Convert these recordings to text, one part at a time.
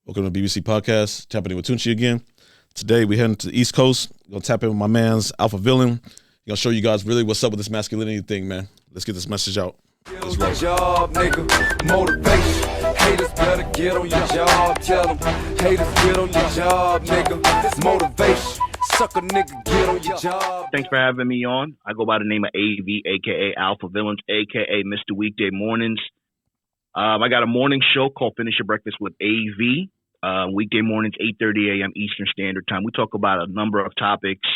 Welcome to BBC Podcast. Tapping in with Tunchi again. Today we heading to the East Coast. Gonna tap in with my man's Alpha Villain. Gonna show you guys really what's up with this masculinity thing, man. Let's get this message out. Let's roll. Job, nigga. Motivation. Haters better get on your job. Tell them. Haters get on your job, nigga. It's motivation. Suck a nigga, get on your job. Thanks for having me on. I go by the name of AV, aka Alpha Villains, aka Mr. Weekday Mornings. I got a morning show called Finish Your Breakfast with AV. Weekday mornings, 8:30 a.m. Eastern Standard Time. We talk about a number of topics,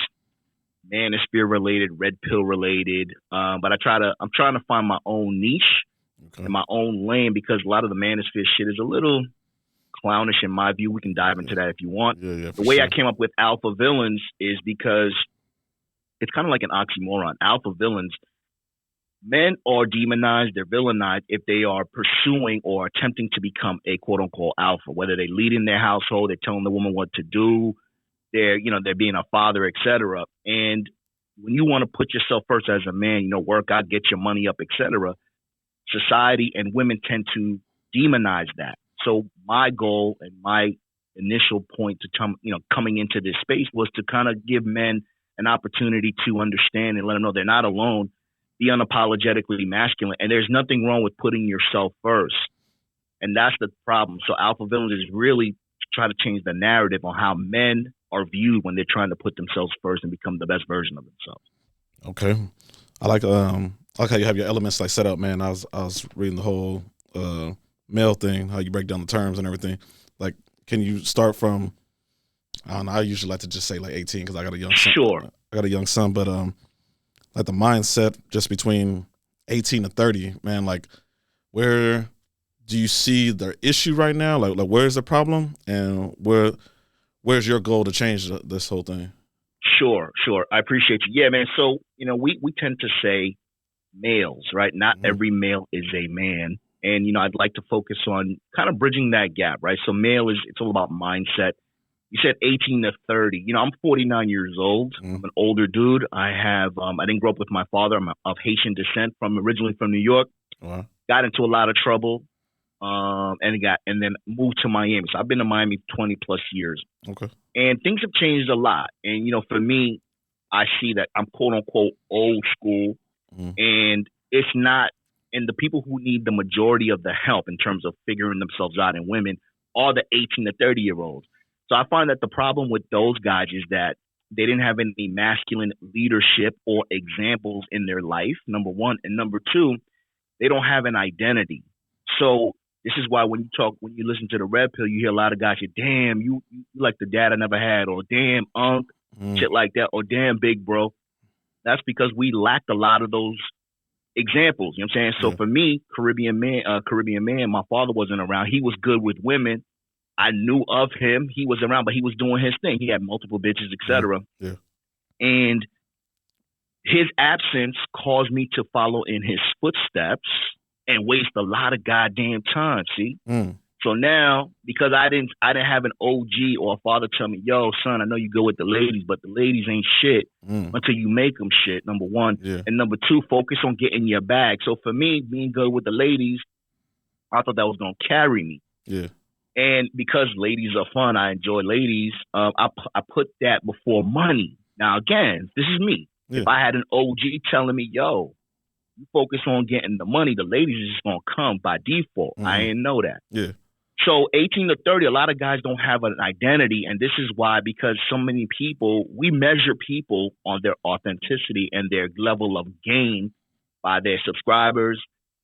manosphere related, red pill related. But I'm trying to find my own niche and my own lane, because a lot of the manosphere shit is a little clownish in my view. We can dive into that if you want. The way I came up with Alpha Villains is because it's kind of like an oxymoron. Alpha Villains, men are demonized, they're villainized if they are pursuing or attempting to become a quote unquote alpha, whether they lead in their household, they're telling the woman what to do, they're being a father, etc. And when you want to put yourself first as a man, work out, get your money up, etc., society and women tend to demonize that. So my goal and my initial point to coming into this space was to kind of give men an opportunity to understand and let them know they're not alone. Be unapologetically masculine, and there's nothing wrong with putting yourself first, and that's the problem. So Alpha Villains is really trying to change the narrative on how men are viewed when they're trying to put themselves first and become the best version of themselves. Okay, I like how you have your elements like set up, man. I was reading the whole male thing, how you break down the terms and everything. Like, can you start from? I don't know. I usually like to just say like 18 because I got a young son. Sure. I got a young son, but like the mindset just between 18 to 30, man, like where do you see the issue right now? Like where's the problem, and where's your goal to change this whole thing? Sure. I appreciate you. Yeah, man. So, we tend to say males, right? Not every male is a man. And, I'd like to focus on kind of bridging that gap, right? So it's all about mindset. You said 18 to 30. I'm 49 years old. I'm an older dude. I didn't grow up with my father. I'm of Haitian descent, originally from New York. Wow. Got into a lot of trouble, and then moved to Miami. So I've been to Miami 20 plus years. Okay. And things have changed a lot. And, for me, I see that I'm quote unquote old school, and it's not, and the people who need the majority of the help in terms of figuring themselves out in women are the 18 to 30 year olds. So I find that the problem with those guys is that they didn't have any masculine leadership or examples in their life, number one. And number two, they don't have an identity. So this is why when you listen to the red pill, you hear a lot of guys say, damn, you like the dad I never had, or damn, unk, shit like that, or damn, big bro. That's because we lacked a lot of those examples. You know what I'm saying? So for me, Caribbean man, my father wasn't around. He was good with women. I knew of him. He was around, but he was doing his thing. He had multiple bitches, etc. Yeah. And his absence caused me to follow in his footsteps and waste a lot of goddamn time. See? So now, because I didn't have an OG or a father tell me, yo, son, I know you go with the ladies, but the ladies ain't shit until you make them shit, number one. Yeah. And number two, focus on getting your bag. So for me, being good with the ladies, I thought that was going to carry me. Yeah. And because ladies are fun, I enjoy ladies, I put that before money. Now, again, this is me. Yeah. If I had an OG telling me, yo, you focus on getting the money, the ladies are just going to come by default. I didn't know that. Yeah. So 18 to 30, a lot of guys don't have an identity. And this is why, because so many people, we measure people on their authenticity and their level of gain by their subscribers,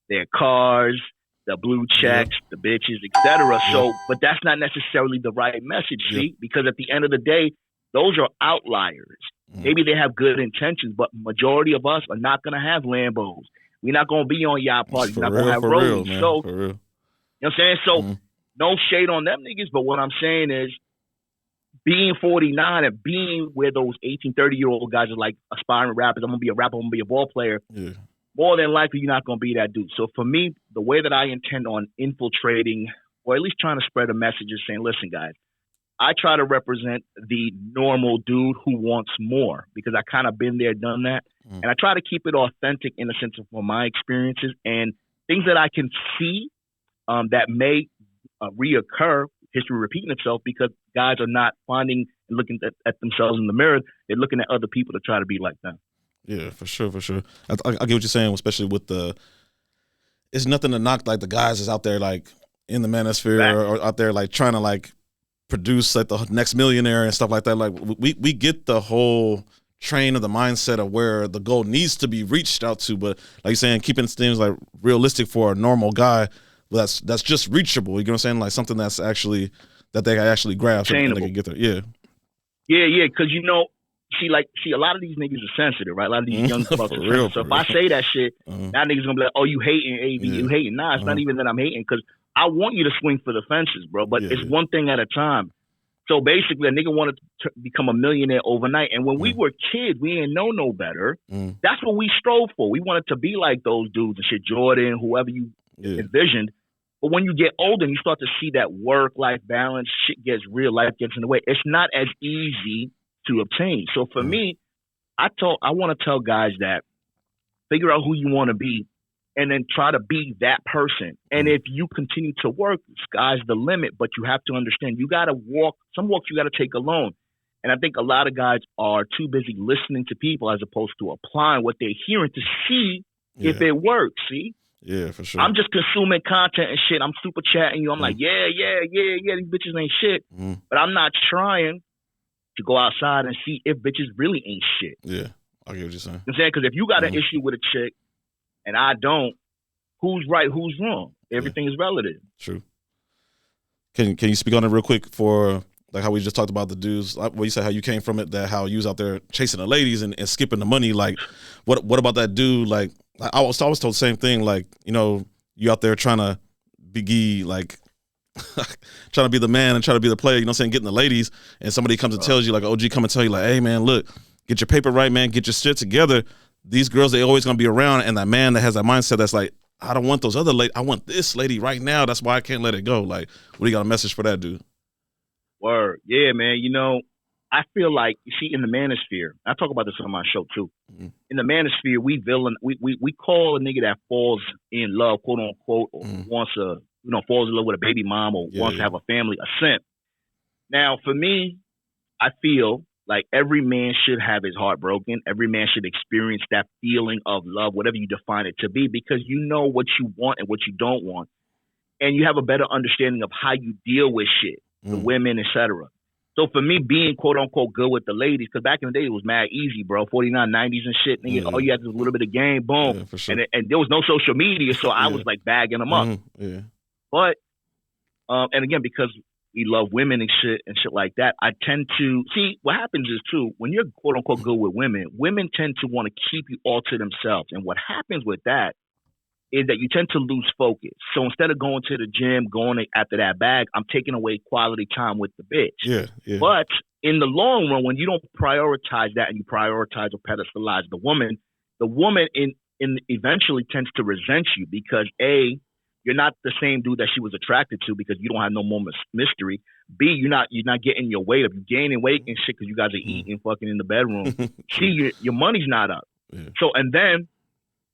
their cars, the blue checks, the bitches, etc. So, but that's not necessarily the right message, see? Because at the end of the day, those are outliers. Maybe they have good intentions, but majority of us are not going to have Lambos. We're not going to be on yacht parties. We're not going to have rollies. So, you know what I'm saying? So, no shade on them niggas, but what I'm saying is being 49 and being where those 18, 30-year-old guys are like aspiring rappers, I'm going to be a rapper, I'm going to be a ball player. Yeah. More than likely, you're not going to be that dude. So for me, the way that I intend on infiltrating, or at least trying to spread a message, is saying, listen, guys, I try to represent the normal dude who wants more, because I kind of been there, done that. And I try to keep it authentic in the sense of my experiences and things that I can see that may reoccur history repeating itself because guys are not finding and looking at themselves in the mirror. They're looking at other people to try to be like them. Yeah, for sure, for sure. I get what you're saying, especially with it's nothing to knock like the guys that's out there like in the manosphere or out there like trying to like produce like the next millionaire and stuff like that. Like we get the whole train of the mindset of where the goal needs to be reached out to, but like you're saying, keeping things like realistic for a normal guy, that's just reachable. You know what I'm saying? Like something that's actually that they can actually grasp and they can get there. Yeah. Yeah, because see, a lot of these niggas are sensitive, right? A lot of these young folks are sensitive. So if I say that shit, now niggas gonna be like, oh, you hating, AV, you hating. Nah, it's not even that I'm hating, because I want you to swing for the fences, bro. But it's one thing at a time. So basically, a nigga wanted to become a millionaire overnight. And when we were kids, we didn't know no better. That's what we strove for. We wanted to be like those dudes and shit, Jordan, whoever you envisioned. But when you get older and you start to see that work-life balance, shit gets real, life gets in the way. It's not as easy to obtain. So for me, I want to tell guys that figure out who you want to be and then try to be that person. And if you continue to work, sky's the limit, but you have to understand you got to walk. Some walks you got to take alone. And I think a lot of guys are too busy listening to people as opposed to applying what they're hearing to see if it works. See? Yeah, for sure. I'm just consuming content and shit. I'm super chatting you. I'm like, yeah, these bitches ain't shit. But I'm not trying to go outside and see if bitches really ain't shit. Yeah, I get what you're saying. You know what I'm saying? Because if you got an issue with a chick and I don't, who's right, who's wrong? Everything is relative. True. Can you speak on it real quick for like how we just talked about the dudes? Well, you said how you came from it, that how you was out there chasing the ladies and skipping the money. Like, what about that dude? Like, I was always told the same thing. Like, you know, you out there trying to be like, trying to be the man and trying to be the player. You know what I'm saying? Getting the ladies, and somebody comes and tells you, like, OG come and tell you, like, hey man, look, get your paper right, man, get your shit together. These girls, they always gonna be around, and that man that has that mindset that's like, I don't want those other ladies. I want this lady right now. That's why I can't let it go. Like, what do you got a message for that dude? Word. Yeah, man. You know, I feel like, you see, in the manosphere, I talk about this on my show too. In the manosphere, we call a nigga that falls in love, quote unquote, or wants falls in love with a baby mom or wants to have a family, a simp. Now, for me, I feel like every man should have his heart broken. Every man should experience that feeling of love, whatever you define it to be, because you know what you want and what you don't want. And you have a better understanding of how you deal with shit, the women, etc. So for me, being quote unquote good with the ladies, because back in the day it was mad easy, bro. 49, 90s and shit. Nigga, all you had was a little bit of game, boom. Yeah, for sure. And there was no social media, so I was like bagging them up. Yeah. But and again, because we love women and shit like that, I tend to see what happens is too, when you're quote unquote good with women tend to want to keep you all to themselves. And what happens with that is that you tend to lose focus. So instead of going to the gym, going after that bag, I'm taking away quality time with the bitch. Yeah. But in the long run, when you don't prioritize that and you prioritize or pedestalize the woman in eventually tends to resent you because A, you're not the same dude that she was attracted to because you don't have no more mystery. B, you're not getting your weight up. You're gaining weight and shit because you guys are eating fucking in the bedroom. C, your money's not up. Yeah. So, and then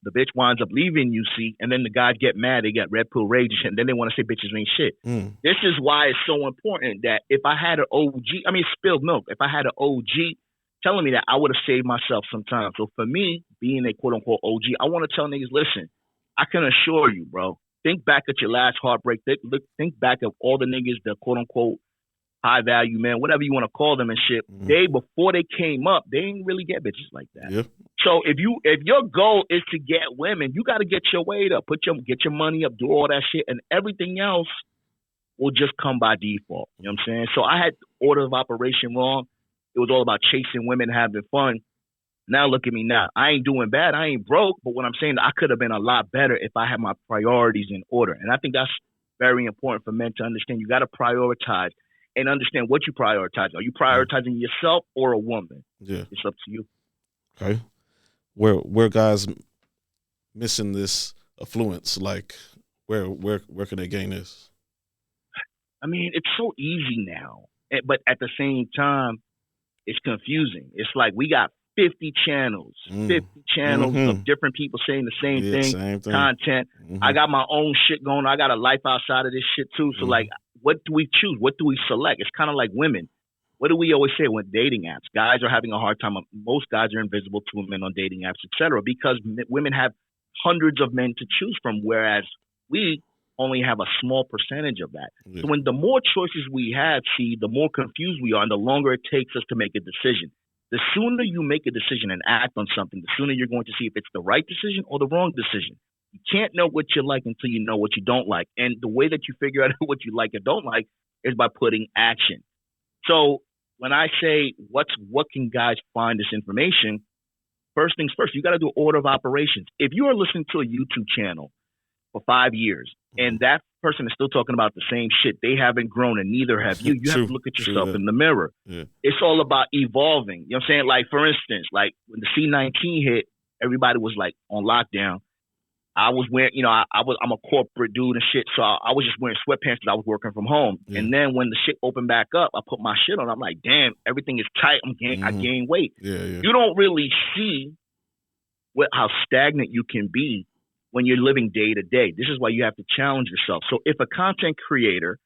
the bitch winds up leaving you, see, and then the guys get mad. They get red pill rage and shit, and then they want to say bitches ain't shit. This is why it's so important that if I had an OG, I mean, spilled milk, if I had an OG telling me that, I would have saved myself some time. So for me, being a quote-unquote OG, I want to tell niggas, listen, I can assure you, bro, think back at your last heartbreak. Think back of all the niggas, the quote-unquote high value man, whatever you want to call them and shit. They, before they came up, they didn't really get bitches like that. Yep. So if your goal is to get women, you got to get your weight up, get your money up, do all that shit, and everything else will just come by default. You know what I'm saying? So I had order of operation wrong. It was all about chasing women, having fun. Now look at me now. I ain't doing bad. I ain't broke. But what I'm saying, I could have been a lot better if I had my priorities in order. And I think that's very important for men to understand. You got to prioritize and understand what you prioritize. Are you prioritizing yourself or a woman? Yeah. It's up to you. Okay. Where guys missing this affluence? Like, where can they gain this? I mean, it's so easy now. But at the same time, it's confusing. It's like we got 50 channels, 50 channels of different people saying the same thing, content. I got my own shit going. I got a life outside of this shit too. So like, what do we choose? What do we select? It's kind of like women. What do we always say when dating apps? Guys are having a hard time. Most guys are invisible to women on dating apps, etc., because women have hundreds of men to choose from, whereas we only have a small percentage of that. Yeah. So when the more choices we have, the more confused we are, and the longer it takes us to make a decision. The sooner you make a decision and act on something, the sooner you're going to see if it's the right decision or the wrong decision. You can't know what you like until you know what you don't like. And the way that you figure out what you like and don't like is by putting action. So when I say what can guys find this information, first things first, you got to do order of operations. If you are listening to a YouTube channel for 5 years and that person is still talking about the same shit, they haven't grown and neither have you. You have to look at yourself in the mirror. Yeah. It's all about evolving. You know what I'm saying? Like, for instance, like when the C-19 hit, everybody was like on lockdown. I was wearing, I'm a corporate dude and shit, so I was just wearing sweatpants because I was working from home. Yeah. And then when the shit opened back up, I put my shit on. I'm like, damn, everything is tight. I gained weight. Yeah. You don't really see how stagnant you can be when you're living day to day. This is why you have to challenge yourself. So if a content creator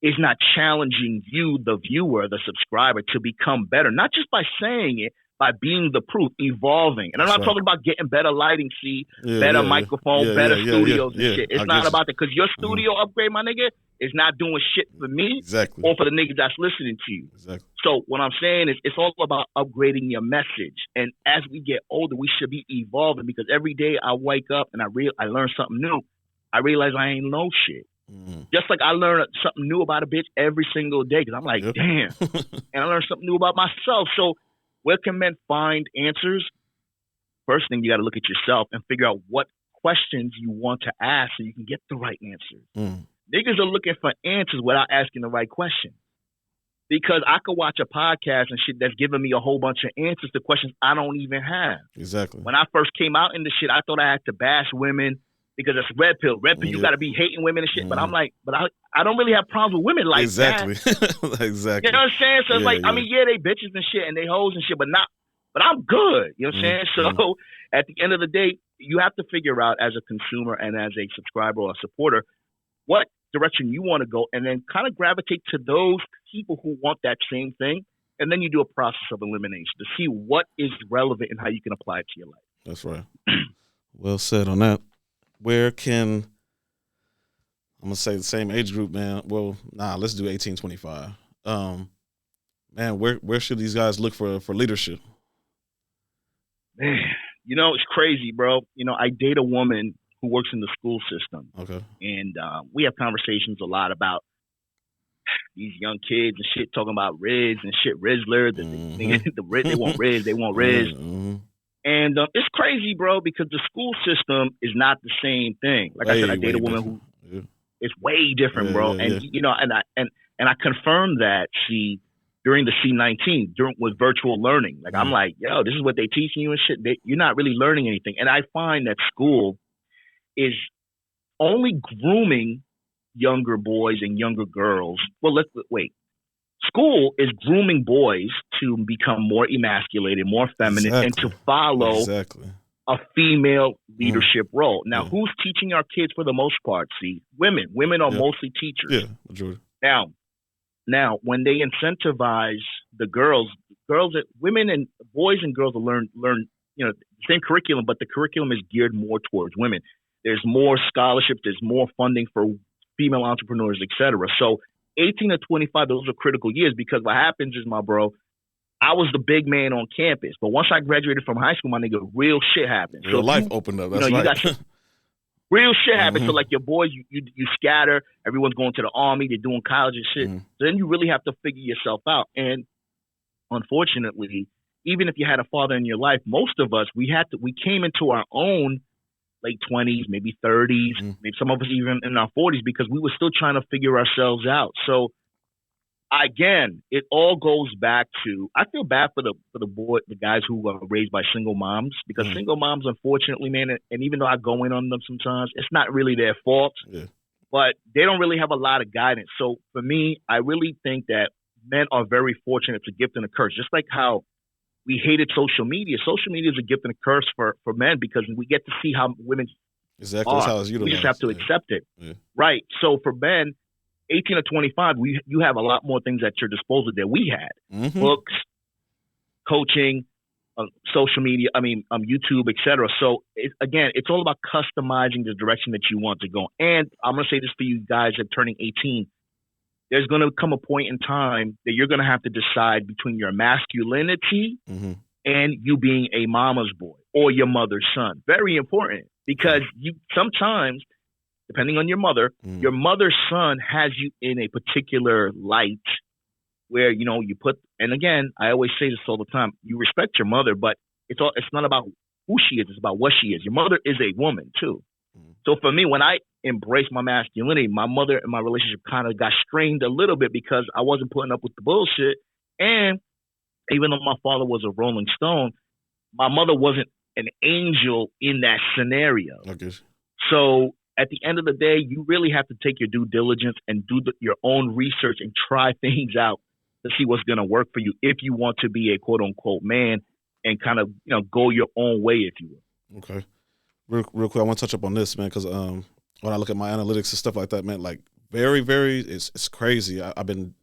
is not challenging you, the viewer, the subscriber, to become better, not just by saying it, by being the proof, evolving. And I'm not talking about getting better lighting, better microphone, better studios and shit. It's not about that, because your studio upgrade, my nigga, is not doing shit for me or for the niggas that's listening to you. Exactly. So what I'm saying is it's all about upgrading your message. And as we get older, we should be evolving, because every day I wake up and I learn something new. I realize I ain't know shit. Just like I learn something new about a bitch every single day, because I'm like, damn. And I learn something new about myself. So where can men find answers? First thing, you got to look at yourself and figure out what questions you want to ask so you can get the right answers. Niggas are looking for answers without asking the right question. Because I could watch a podcast and shit that's giving me a whole bunch of answers to questions I don't even have. Exactly. When I first came out in this shit, I thought I had to bash women because it's red pill. Red pill, you got to be hating women and shit. But I'm like, I don't really have problems with women like that. Exactly. You know what I'm saying? So it's like, I mean, they bitches and shit and they hoes and shit, but I'm good. You know what I'm saying? So at the end of the day, you have to figure out as a consumer and as a subscriber or a supporter what direction you want to go, and then kind of gravitate to those people who want that same thing. And then you do a process of elimination to see what is relevant and how you can apply it to your life. That's right. Well said on that. Where can, I'm going to say the same age group, man. Well, let's do 18-25. Man, where should these guys look for leadership? Man, it's crazy, bro. I date a woman who works in the school system. Okay. And we have conversations a lot about these young kids and shit, talking about Riz and shit, Rizzler. They want Riz, they want Riz. And it's crazy, bro, because the school system is not the same thing. Like I said, I date a woman who it's way different, bro. And and I confirmed that during the C-19, with virtual learning. Like I'm like, yo, this is what they teaching you and shit. You're not really learning anything. And I find that school is only grooming younger boys and younger girls. Well, wait. School is grooming boys to become more emasculated, more feminine, and to follow a female leadership role. Now, who's teaching our kids for the most part? Women. Women are mostly teachers. Yeah, majority. Now, when they incentivize the women and boys and girls will learn, the same curriculum, but the curriculum is geared more towards women. There's more scholarships. There's more funding for female entrepreneurs, et cetera. So 18 to 25, those are critical years, because what happens is, my bro, I was the big man on campus. But once I graduated from high school, my nigga, real shit happened. Real life opened up. That's right. Real shit happens. So like your boys, you scatter. Everyone's going to the army. They're doing college and shit. So then you really have to figure yourself out. And unfortunately, even if you had a father in your life, most of us, we came into our own late 20s, maybe 30s, maybe some of us even in our 40s, because we were still trying to figure ourselves out. So again, it all goes back to, I feel bad for the guys who are raised by single moms, because single moms, unfortunately, man, and even though I go in on them sometimes, it's not really their fault, but they don't really have a lot of guidance. So for me, I really think that men are very fortunate to gift and a curse, just like how we hated social media. Social media is a gift and a curse for men because we get to see how women Exactly. are. That's how it's utilized. We just have to accept it. Yeah. Right. So for men, 18 to 25, you have a lot more things at your disposal than we had. Mm-hmm. Books, coaching, social media, YouTube, etc. So it's all about customizing the direction that you want to go. And I'm going to say this for you guys that are turning 18. There's going to come a point in time that you're going to have to decide between your masculinity and you being a mama's boy or your mother's son. Very important, because you sometimes, depending on your mother's son has you in a particular light where, you put, and again, I always say this all the time, you respect your mother, but it's not about who she is, it's about what she is. Your mother is a woman too. So for me, when I embraced my masculinity, my mother and my relationship kind of got strained a little bit because I wasn't putting up with the bullshit. And even though my father was a Rolling Stone, my mother wasn't an angel in that scenario. Okay. So at the end of the day, you really have to take your due diligence and do your own research and try things out to see what's going to work for you if you want to be a quote unquote man and kind of, go your own way, if you will. Okay. Real quick, I want to touch up on this, man, because when I look at my analytics and stuff like that, man, like very, very, it's crazy. I've been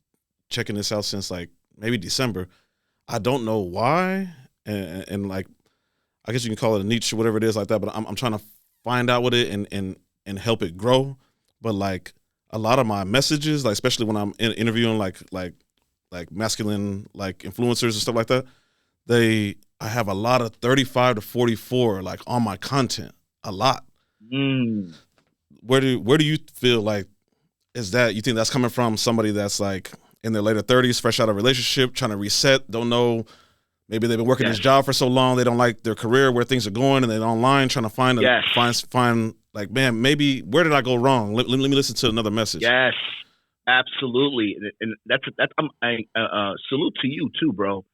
checking this out since like maybe December. I don't know why, and like, I guess you can call it a niche or whatever it is like that, but I'm trying to find out with it and help it grow. But like a lot of my messages, like especially when I'm interviewing like masculine like influencers and stuff like that, I have a lot of 35 to 44 like on my content, a lot. Where do you feel like is that? You think that's coming from somebody that's like in their later 30s, fresh out of a relationship, trying to reset, don't know, maybe they've been working this job for so long, they don't like their career, where things are going, and they're online trying to find like, man, maybe where did I go wrong? Let me listen to another message. Yes, absolutely, and that's salute to you too, bro,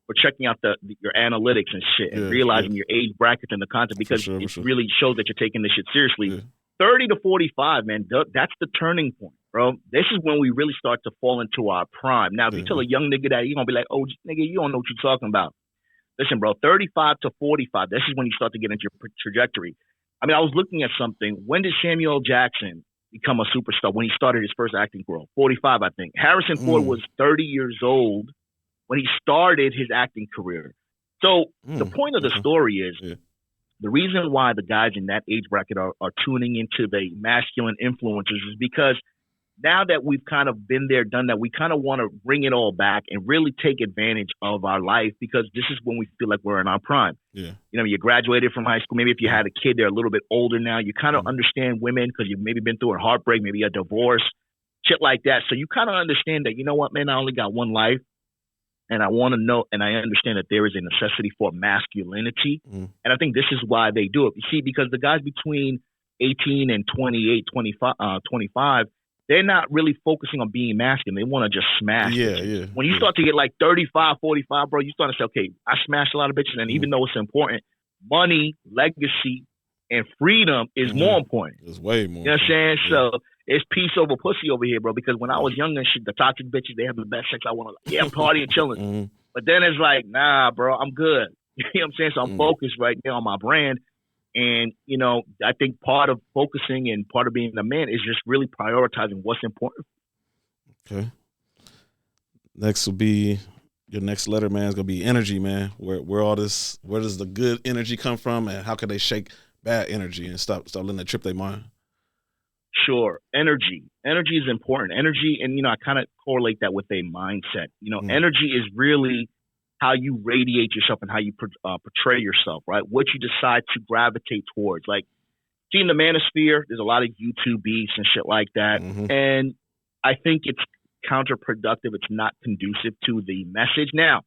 for checking out your analytics and shit and realizing your age brackets and the content, because it really shows that you're taking this shit seriously. Yeah. 30 to 45, man, that's the turning point, bro. This is when we really start to fall into our prime. Now, if you tell a young nigga that, you're going to be like, oh, nigga, you don't know what you're talking about. Listen, bro, 35 to 45, this is when you start to get into your trajectory. I mean, I was looking at something. When did Samuel L. Jackson become a superstar? When he started his first acting career? 45, I think. Harrison Ford was 30 years old when he started his acting career. So the point of the story is the reason why the guys in that age bracket are tuning into the masculine influences is because now that we've kind of been there, done that, we kind of want to bring it all back and really take advantage of our life, because this is when we feel like we're in our prime. Yeah. You graduated from high school. Maybe if you had a kid, they're a little bit older now. You kind of understand women because you've maybe been through a heartbreak, maybe a divorce, shit like that. So you kind of understand that, you know what, man, I only got one life. And I want to know, and I understand that there is a necessity for masculinity. And I think this is why they do it. You see, because the guys between 18 and 28, 25, they're not really focusing on being masculine. They want to just smash. When you start to get like 35, 45, bro, you start to say, okay, I smashed a lot of bitches. And even though it's important, money, legacy, and freedom is more important. It's way more. You know what I'm saying? So it's peace over pussy over here, bro. Because when I was young and shit, the toxic bitches, they have the best sex. I want to, I'm partying and chilling. But then it's like, nah, bro, I'm good. You know what I'm saying? So I'm focused right now on my brand. And, I think part of focusing and part of being a man is just really prioritizing what's important. Okay. Next will be your next letter, man. It's going to be energy, man. Where does the good energy come from, and how can they shake bad energy and stop letting it trip their mind? Sure. Energy is important. Energy, and, I kind of correlate that with a mindset. Energy is really how you radiate yourself and how you portray yourself, right? What you decide to gravitate towards. Like, see, in the manosphere, there's a lot of YouTube beats and shit like that. And I think it's counterproductive. It's not conducive to the message. Now,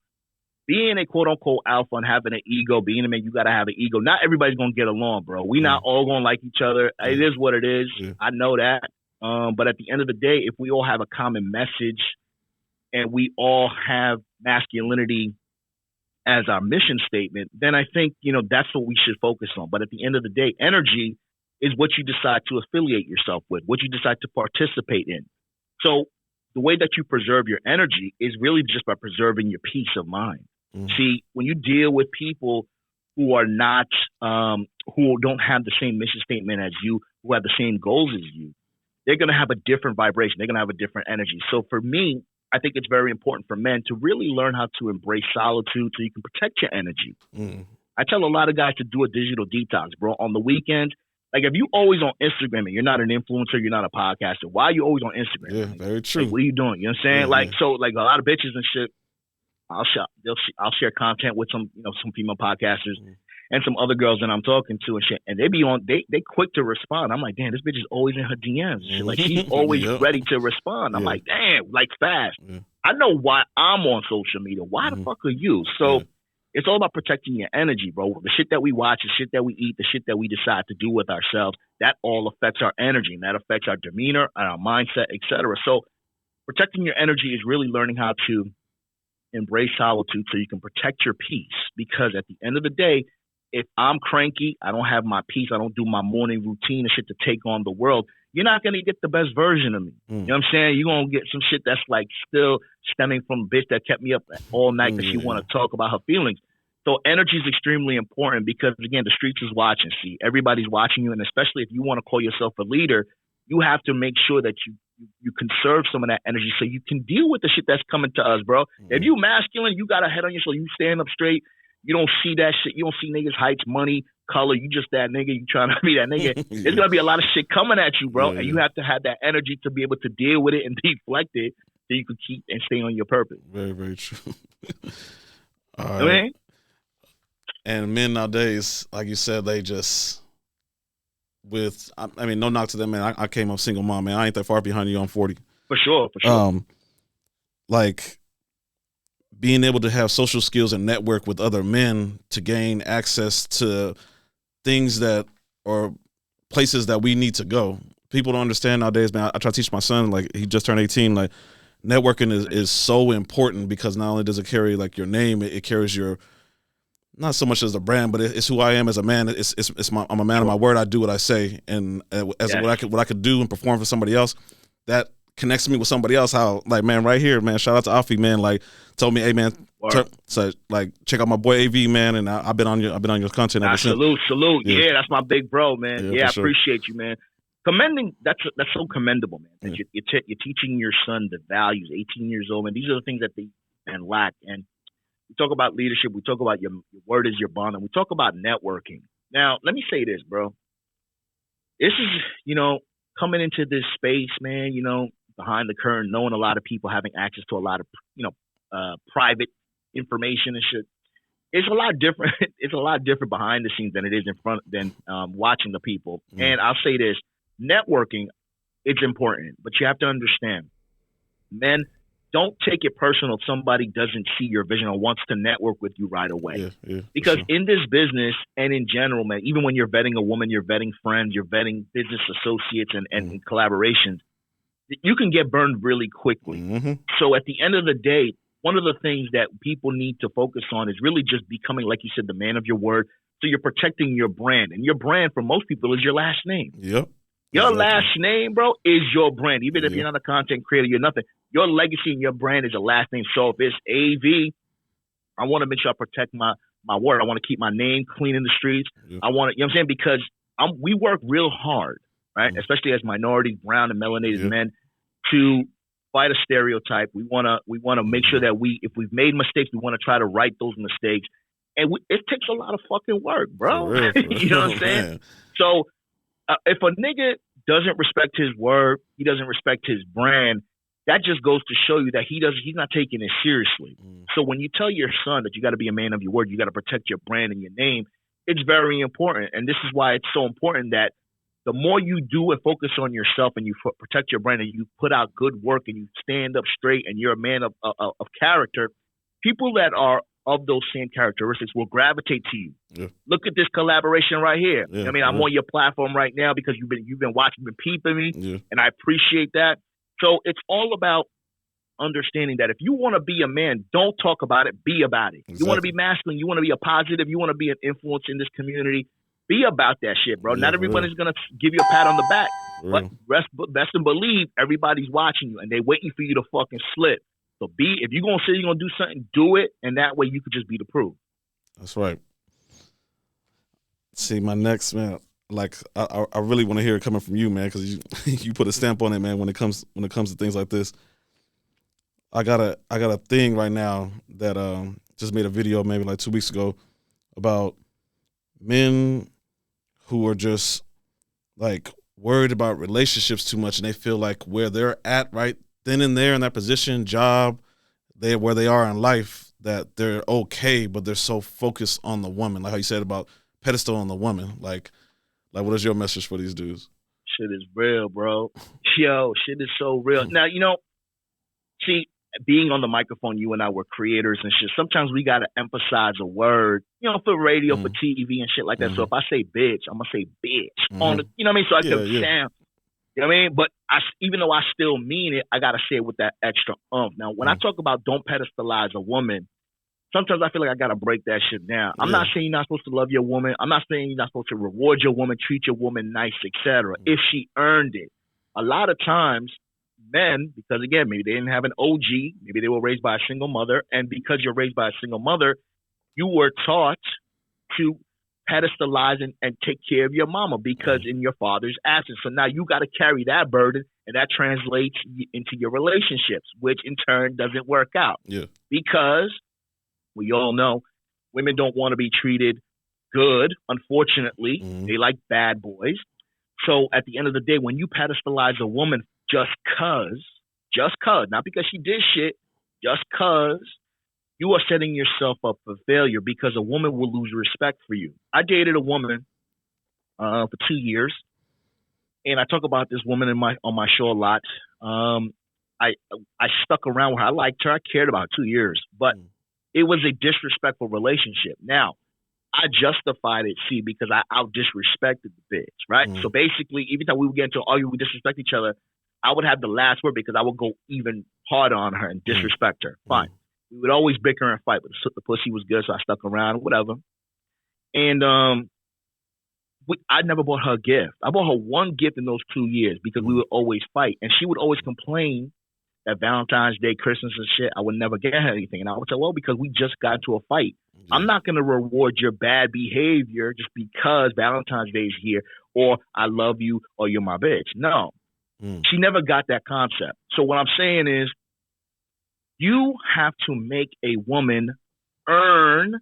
being a quote-unquote alpha and having an ego, being a man, you got to have an ego. Not everybody's going to get along, bro. We're not all going to like each other. It is what it is. I know that. But at the end of the day, if we all have a common message and we all have masculinity as our mission statement, then I think, that's what we should focus on. But at the end of the day, energy is what you decide to affiliate yourself with, what you decide to participate in. So the way that you preserve your energy is really just by preserving your peace of mind. See, when you deal with people who are not, who don't have the same mission statement as you, who have the same goals as you, they're going to have a different vibration. They're going to have a different energy. So for me, I think it's very important for men to really learn how to embrace solitude so you can protect your energy. I tell a lot of guys to do a digital detox, bro. On the weekends, like if you always on Instagram and you're not an influencer, you're not a podcaster, why are you always on Instagram? Yeah, very true. Like, what are you doing? You know what I'm saying? Like, so like a lot of bitches and shit, I'll share content with some, some female podcasters and some other girls that I'm talking to and shit. And they be on, they quick to respond. I'm like, damn, this bitch is always in her DMs. Shit. Like she's always ready to respond. I'm like, damn, like fast. I know why I'm on social media. Why the fuck are you? So it's all about protecting your energy, bro. The shit that we watch, the shit that we eat, the shit that we decide to do with ourselves, that all affects our energy and that affects our demeanor and our mindset, etc. So protecting your energy is really learning how to embrace solitude so you can protect your peace. Because at the end of the day, if I'm cranky, I don't have my peace, I don't do my morning routine and shit to take on the world, you're not going to get the best version of me. You know what I'm saying? You're going to get some shit that's like still stemming from a bitch that kept me up all night because she want to talk about her feelings. So energy is extremely important because, again, the streets is watching. See, everybody's watching you. And especially if you want to call yourself a leader, you have to make sure that you conserve some of that energy so you can deal with the shit that's coming to us, bro. If you masculine, you got a head on your shoulder, you stand up straight. You don't see that shit. You don't see niggas' heights, money, color. You just that nigga. You trying to be that nigga. There's going to be a lot of shit coming at you, bro. And you have to have that energy to be able to deal with it and deflect it so you can keep and stay on your purpose. Very, very true. I mean? And men nowadays, like you said, they just I mean, no knock to them, man. I came up single mom, man. I ain't that far behind you. I'm 40. For sure. Like being able to have social skills and network with other men to gain access to things that or places that we need to go. People don't understand nowadays, man. I try to teach my son, like he just turned 18, like networking is so important because not only does it carry like your name, it carries your, not so much as a brand, but it's who I am as a man. I'm a man of my word. I do what I say, and what I could do and perform for somebody else, that connects me with somebody else. How, like, man, right here, man. Shout out to Alfie, man. Like, told me, hey, man, check out my boy AV, man. And I've been on your content ever since. Salute. Yeah, that's my big bro, man. Yeah, I appreciate you, man. Commending, that's so commendable, man. That you're teaching your son the values. 18 years old, and these are the things that they lack. And we talk about leadership. We talk about your word is your bond, and we talk about networking. Now, let me say this, bro. This is, coming into this space, man, behind the curtain, knowing a lot of people, having access to a lot of, private information and shit. It's a lot different. It's a lot different behind the scenes than it is in front, than watching the people. And I'll say this, networking, it's important, but you have to understand, men, don't take it personal if somebody doesn't see your vision or wants to network with you right away. Because in this business and in general, man, even when you're vetting a woman, you're vetting friends, you're vetting business associates and collaborations, you can get burned really quickly. So at the end of the day, one of the things that people need to focus on is really just becoming, like you said, the man of your word. So you're protecting your brand. And your brand for most people is your last name. Your last name, bro, is your brand. Even if you're not a content creator, you're nothing. Your legacy and your brand is your last name. So if it's AV, I want to make sure I protect my word. I want to keep my name clean in the streets. I want to, you know what I'm saying? Because we work real hard, right? Especially as minorities, brown and melanated men, to fight a stereotype. We want to make sure that if we've made mistakes, we want to try to right those mistakes. And it takes a lot of fucking work, bro. For real. You know what I'm saying? Man. So if a nigga doesn't respect his word, he doesn't respect his brand, that just goes to show you that he's not taking it seriously. So when you tell your son that you got to be a man of your word, you got to protect your brand and your name, it's very important. And this is why it's so important that the more you do and focus on yourself and you protect your brand and you put out good work and you stand up straight and you're a man of character, people that are of those same characteristics will gravitate to you. Look at this collaboration right here. I mean, I'm on your platform right now because you've been watching, been peeping me, and I appreciate that. So it's all about understanding that if you want to be a man, don't talk about it, be about it. You want to be masculine, you want to be a positive, you want to be an influence in this community, be about that shit, bro. Not everyone is going to give you a pat on the back, but best and believe everybody's watching you and they waiting for you to fucking slip. So if you're gonna say you're gonna do something, do it, and that way you could just be the proof. That's right. See, my next, man, like I really want to hear it coming from you, man, because you put a stamp on it, man. When it comes to things like this, I got a thing right now that just made a video maybe like 2 weeks ago about men who are just like worried about relationships too much, and they feel like where they're at right then and there in that position, job, where they are in life, that they're okay, but they're so focused on the woman, like how you said about pedestal on the woman. Like what is your message for these dudes? Shit is real, bro. Yo, shit is so real. Now, see, being on the microphone, you and I were creators and shit. Sometimes we got to emphasize a word, for radio, for TV and shit like that. So if I say bitch, I'm going to say bitch on the, you know what I mean? So I can sound, you know what I mean? But even though I still mean it, I got to say it with that extra umph. Now, when I talk about don't pedestalize a woman, sometimes I feel like I got to break that shit down. I'm not saying you're not supposed to love your woman. I'm not saying you're not supposed to reward your woman, treat your woman nice, etc. If she earned it. A lot of times, men, because again, maybe they didn't have an OG, maybe they were raised by a single mother, and because you're raised by a single mother, you were taught to pedestalize and take care of your mama because in your father's absence. So now you got to carry that burden, and that translates into your relationships, which in turn doesn't work out. Yeah. Because we all know women don't want to be treated good, unfortunately. They like bad boys. So at the end of the day, when you pedestalize a woman just cause, not because she did shit, just cause, you are setting yourself up for failure because a woman will lose respect for you. I dated a woman for 2 years, and I talk about this woman on my show a lot. I stuck around with her. I liked her. I cared about her 2 years, but it was a disrespectful relationship. Now, I justified it, because I out-disrespected the bitch, right? So basically, every time we would get into an argument, we disrespect each other, I would have the last word because I would go even harder on her and disrespect her. Fine. We would always bicker and fight, but the pussy was good, so I stuck around, whatever. And I never bought her a gift. I bought her one gift in those 2 years because we would always fight. And she would always complain that Valentine's Day, Christmas and shit, I would never get her anything. And I would say, well, because we just got into a fight. I'm not going to reward your bad behavior just because Valentine's Day is here, or I love you, or you're my bitch. No. She never got that concept. So what I'm saying is, you have to make a woman earn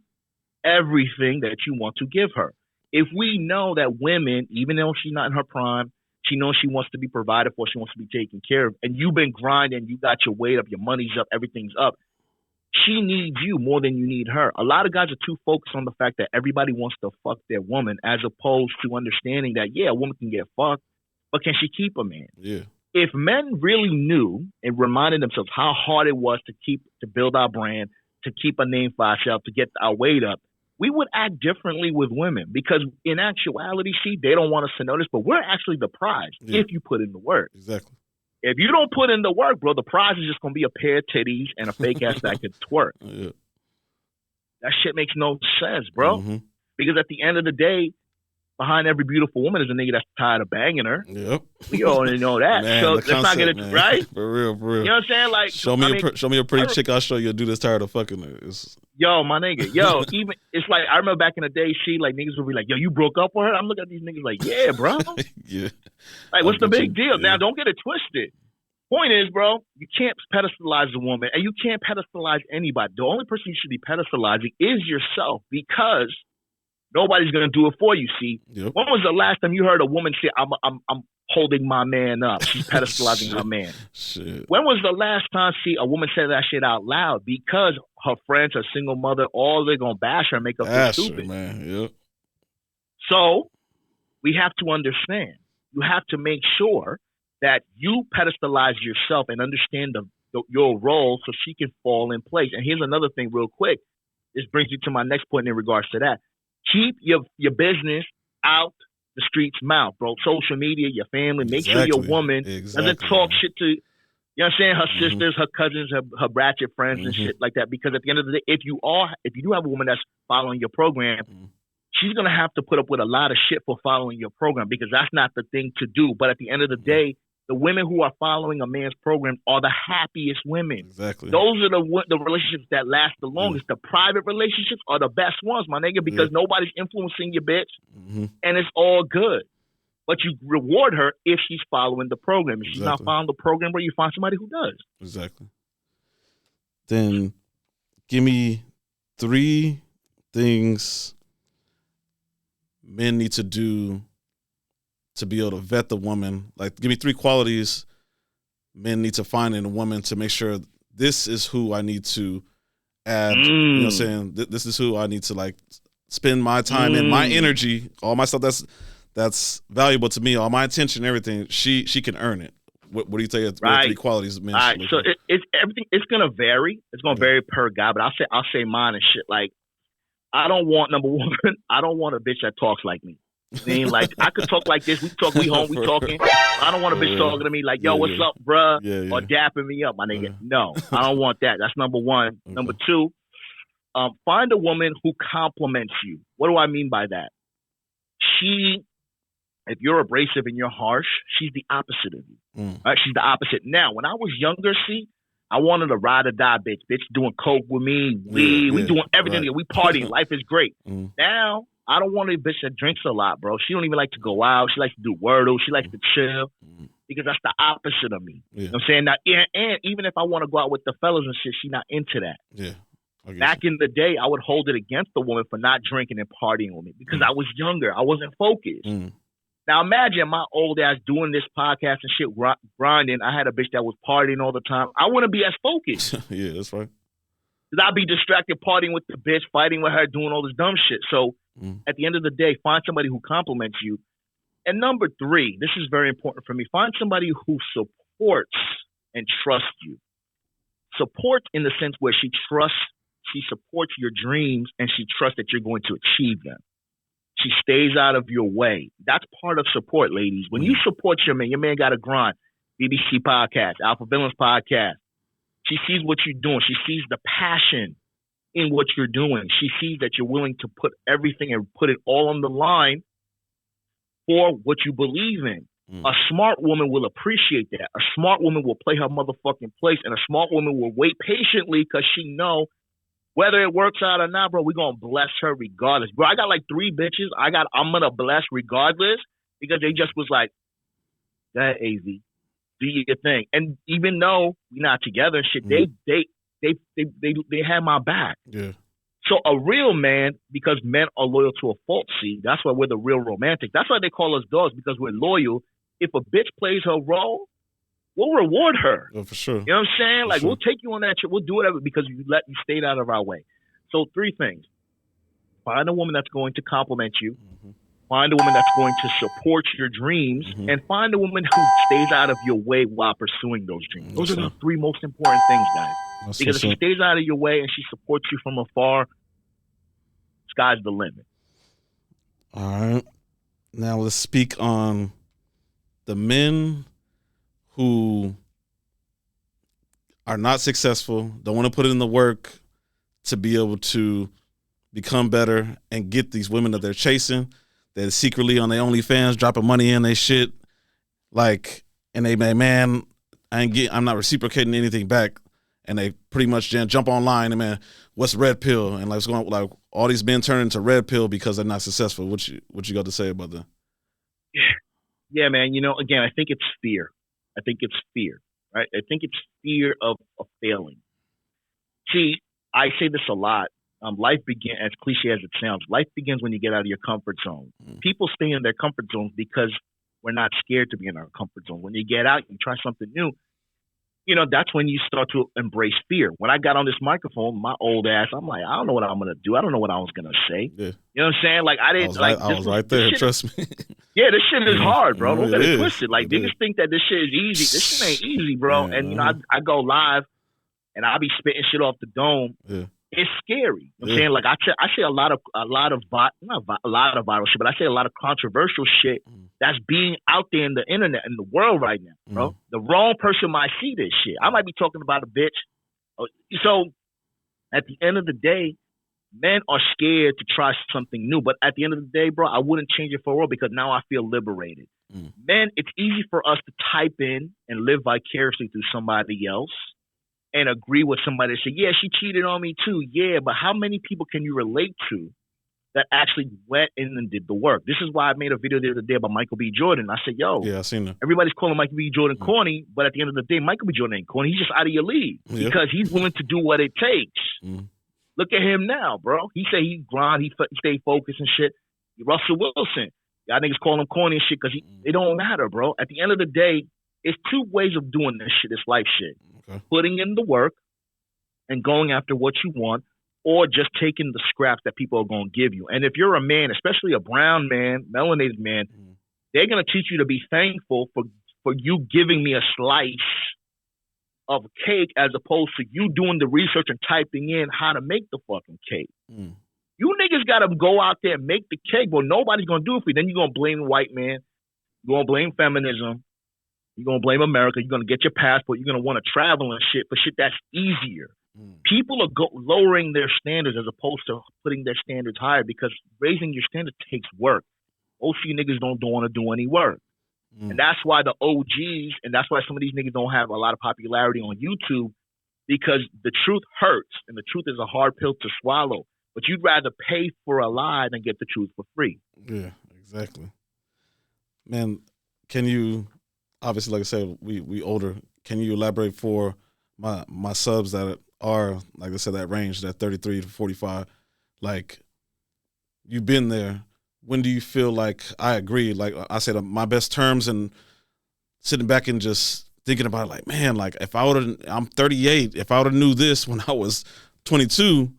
everything that you want to give her. If we know that women, even though she's not in her prime, she knows she wants to be provided for, she wants to be taken care of, and you've been grinding, you got your weight up, your money's up, everything's up. She needs you more than you need her. A lot of guys are too focused on the fact that everybody wants to fuck their woman, as opposed to understanding that, a woman can get fucked, but can she keep a man? Yeah. If men really knew and reminded themselves how hard it was to build our brand, to keep a name for ourselves, to get our weight up, we would act differently with women, because in actuality, they don't want us to notice, but we're actually the prize if you put in the work. Exactly. If you don't put in the work, bro, the prize is just going to be a pair of titties and a fake ass that could twerk. Yeah. That shit makes no sense, bro. Because at the end of the day, behind every beautiful woman is a nigga that's tired of banging her. Yep. We already know that. Man, so let's not get it right. For real. You know what I'm saying? Like, show me a pretty chick, I'll show you a dude that's tired of fucking her. Yo, my nigga. Even it's like, I remember back in the day, niggas would be like, yo, you broke up with her? I'm looking at these niggas like, yeah, bro. Yeah. Like, what's the big deal? Yeah. Now, don't get it twisted. Point is, bro, you can't pedestalize a woman, and you can't pedestalize anybody. The only person you should be pedestalizing is yourself, because nobody's gonna do it for you. See, when was the last time you heard a woman say, "I'm holding my man up"? She's pedestalizing her man. Shit. When was the last time a woman said that shit out loud? Because her friends, her single mother, all they're gonna bash her and make her feel stupid. Man. Yep. So we have to understand. You have to make sure that you pedestalize yourself and understand your role, so she can fall in place. And here's another thing, real quick. This brings you to my next point in regards to that. Keep your business out the street's mouth, bro. Social media, your family. Make sure your woman doesn't talk shit to, you know what I'm saying, her sisters, her cousins, her ratchet friends and shit like that. Because at the end of the day, if you do have a woman that's following your program, she's gonna have to put up with a lot of shit for following your program, because that's not the thing to do. But at the end of the day, the women who are following a man's program are the happiest women. Exactly. Those are the relationships that last the longest. The private relationships are the best ones, my nigga, because nobody's influencing your bitch, and it's all good. But you reward her if she's following the program. If she's not following the program, bro, you find somebody who does. Exactly. Then give me 3 things men need to do to be able to vet the woman. Like, give me 3 qualities men need to find in a woman to make sure this is who I need to add. You know what I'm saying? This is who I need to, like, spend my time in, my energy, all my stuff that's valuable to me, all my attention, everything. She can earn it. What do you think? What 3 qualities men should look so for? it's everything. It's gonna vary. It's gonna vary per guy, but I'll say mine and shit. Like, I don't want, number one, I don't want a bitch that talks like me. I mean, like, I could talk like this. We home, we talking. I don't want a bitch talking to me like, yo, what's up, bruh? Or dapping me up, my nigga. No, I don't want that. That's number one. Okay. Number 2, find a woman who compliments you. What do I mean by that? If you're abrasive and you're harsh, she's the opposite of you. Right? She's the opposite. Now, when I was younger, I wanted a ride or die bitch. Bitch doing coke with me. We doing everything. Right. We partying. Life is great. Now, I don't want a bitch that drinks a lot, bro. She don't even like to go out. She likes to do Wordle. She likes to chill because that's the opposite of me. You know what I'm saying? Now, and even if I want to go out with the fellas and shit, she's not into that. Yeah. Back in the day, I would hold it against the woman for not drinking and partying with me because I was younger. I wasn't focused. Now, imagine my old ass doing this podcast and shit, grinding. I had a bitch that was partying all the time. I wouldn't be as focused. Yeah, that's right. Because I'd be distracted partying with the bitch, fighting with her, doing all this dumb shit. So at the end of the day, find somebody who compliments you. And number 3, this is very important for me. Find somebody who supports and trusts you. Support in the sense where she supports your dreams and she trusts that you're going to achieve them. She stays out of your way. That's part of support, ladies. When you support your man got to grind. BBC Podcast, Alpha Villains Podcast. She sees what you're doing. She sees the passion in what you're doing. She sees that you're willing to put everything and put it all on the line for what you believe in. A smart woman will appreciate that. A smart woman will play her motherfucking place, and a smart woman will wait patiently because she know whether it works out or not, bro, we're going to bless her regardless. Bro, I got like 3 bitches I'm going to bless regardless because they just was like, that AV, do your thing. And even though we're not together and shit, they had my back. Yeah. So a real man, because men are loyal to a fault, see, that's why we're the real romantic. That's why they call us dogs, because we're loyal. If a bitch plays her role, we'll reward her. Oh, for sure. You know what I'm saying? Like, we'll take you on that shit. We'll do whatever because you stayed out of our way. So 3 things. Find a woman that's going to compliment you. Find a woman that's going to support your dreams. And find a woman who stays out of your way while pursuing those dreams. Those are the 3 most important things, guys. Because if she stays out of your way and she supports you from afar, sky's the limit. All right. Now let's speak on the men who are not successful, don't want to put in the work to be able to become better and get these women that they're chasing. They're secretly on their OnlyFans, dropping money in their shit, like, and they man, I'm not reciprocating anything back, and they pretty much jump online and man, what's red pill, and like, like all these men turn into red pill because they're not successful. What you got to say about that? Yeah, man. You know, again, I think it's fear. Right? I think it's fear of failing. See, I say this a lot. Life begins, as cliche as it sounds, life begins when you get out of your comfort zone. People stay in their comfort zones because we're not scared to be in our comfort zone. When you get out, you try something new, you know, that's when you start to embrace fear. When I got on this microphone, my old ass, I'm like, I don't know what I'm going to do. I don't know what I was going to say. Yeah. You know what I'm saying? Like, I didn't, I was right there, trust me. Yeah, this shit is hard, bro. Don't get it twisted. Like, niggas think that this shit is easy. This shit ain't easy, bro. Yeah, and, you know, I go live and I be spitting shit off the dome. Yeah. It's scary. You know what I'm saying? Like, I say a lot of viral shit, but I say a lot of controversial shit that's being out there in the internet, in the world right now, bro. The wrong person might see this shit. I might be talking about a bitch. So, at the end of the day, men are scared to try something new. But at the end of the day, bro, I wouldn't change it for a world because now I feel liberated. Men, it's easy for us to type in and live vicariously through somebody else and agree with somebody and say, yeah, she cheated on me too. Yeah, but how many people can you relate to that actually went in and did the work? This is why I made a video the other day about Michael B. Jordan. I said, yo, yeah, I seen that. Everybody's calling Michael B. Jordan corny, but at the end of the day, Michael B. Jordan ain't corny. He's just out of your league because he's willing to do what it takes. Look at him now, bro. He say he grind, he stay focused and shit. Russell Wilson. Y'all niggas call him corny and shit because it don't matter, bro. At the end of the day, it's two ways of doing this shit, this life shit. Okay. Putting in the work and going after what you want, or just taking the scraps that people are going to give you. And if you're a man, especially a brown man, melanated man, they're going to teach you to be thankful for you giving me a slice of cake as opposed to you doing the research and typing in how to make the fucking cake. You niggas got to go out there and make the cake, but nobody's going to do it for you. Then you're going to blame the white man. You're going to blame feminism. You're going to blame America. You're going to get your passport. You're going to want to travel and shit for shit that's easier. People are lowering their standards as opposed to putting their standards higher because raising your standards takes work. Most of you niggas don't want to do any work. And that's why the OGs, and that's why some of these niggas don't have a lot of popularity on YouTube, because the truth hurts, and the truth is a hard pill to swallow. But you'd rather pay for a lie than get the truth for free. Yeah, exactly. Man, can you, obviously, like I said, we older, can you elaborate for my subs that are, like I said, that range, that 33 to 45, like, you've been there. When do you feel like, I agree, like I said, my best terms, and sitting back and just thinking about it, like, man, like if I would have, I'm 38, if I would have knew this when I was 22,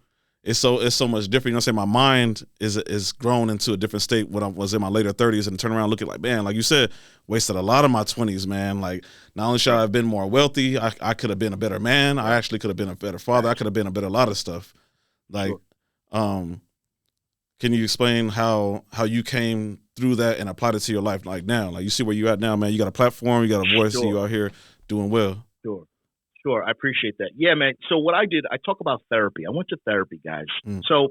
it's so much different. You know what I'm saying? My mind is grown into a different state when I was in my later 30s, and turn around looking like, man, like you said, wasted a lot of my 20s, man. Like, not only should I have been more wealthy, I could have been a better man. I actually could have been a better father. I could have been a better lot of stuff. Like, can you explain how you came through that and applied it to your life, like now? Like, you see where you at now, man. You got a platform, you got a voice, you out here doing well. Sure, I appreciate that. Yeah, man. So what I did, I talk about therapy. I went to therapy, guys. So,